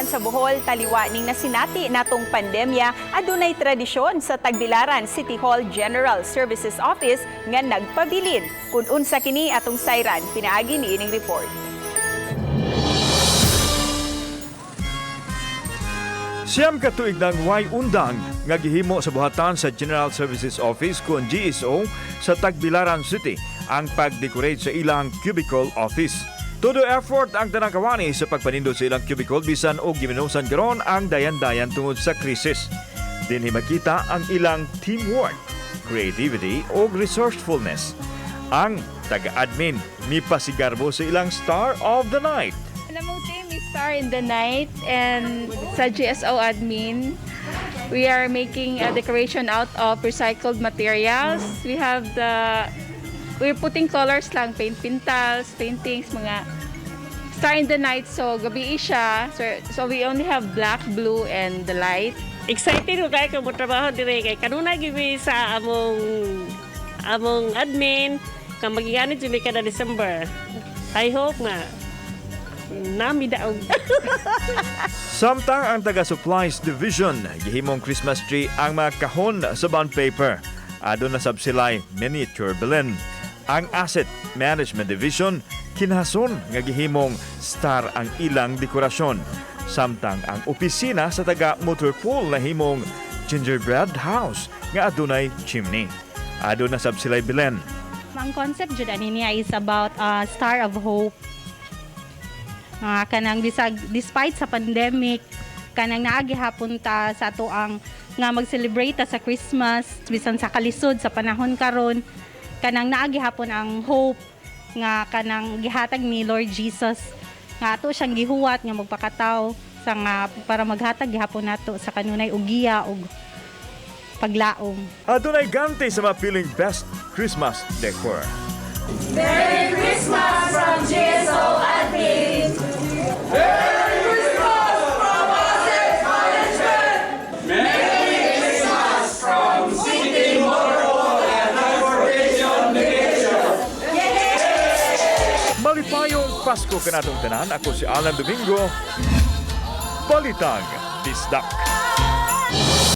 dagan sa Bohol taliwa ning nasinati natong pandemya adunay tradisyon sa Tagbilaran City Hall General Services Office nga nagpabilin. Kun unsa kini atong sayran pinaagi ni ining report. Siyam ka tuig ng way undang nga gihimo sa buhatan sa General Services Office kun GSO sa Tagbilaran City ang pag-decorate sa ilang cubicle office. Todo effort ang tanang kawani sa pagpanindot sa ilang cubicle bisan og giminusan karon ang dayan-dayan tungod sa krisis. Dinhi makita ang ilang teamwork, creativity ug resourcefulness. Ang taga-admin ni pasigarbo sa ilang Star of the Night. Namong team is Star in the Night and sa GSO admin, we are making a decoration out of recycled materials. We're putting colors lang, paint pintals, paintings, mga Star in the Night. So gabi siya. So we only have black, blue, and the light. Excited ko kayo kung trabaho dire kay kanuna gibi sa among admin kang magiganit jud kada December. I hope nga nami daog. Samtang ang taga-supplies division gihimong Christmas tree ang mga kahon sa bond paper. Aduna sab sila'y miniature Belen. Ang asset management division kinhason nga gihimong star ang ilang dekorasyon. Samtang ang opisina sa taga motor pool na himong gingerbread house nga adunay chimney. Aduna sab sila'y Belen. Ang concept jud ani niya is about Star of Hope. Kanang despite sa pandemic, kanang naagi hapon ta sa ato ang nga mag-celebrate ta sa Christmas bisan sa kalisod sa panahon karon, kanang naagi hapon ang hope nga kanang gihatag ni Lord Jesus nga ato siyang gihuwat nga magpakataw sa nga para maghatag gihapon nato sa kanunay ugiya ug paglaom. Adunay ganti sa mapiling best Christmas decor. Merry Christmas from GSO Admin! Merry Christmas from Asset Management! Merry Christmas from City Motor and Transportation Division! Malipayong Pasko kanatong tanan. Ako si Alan Domingo. Balitang Bisdak.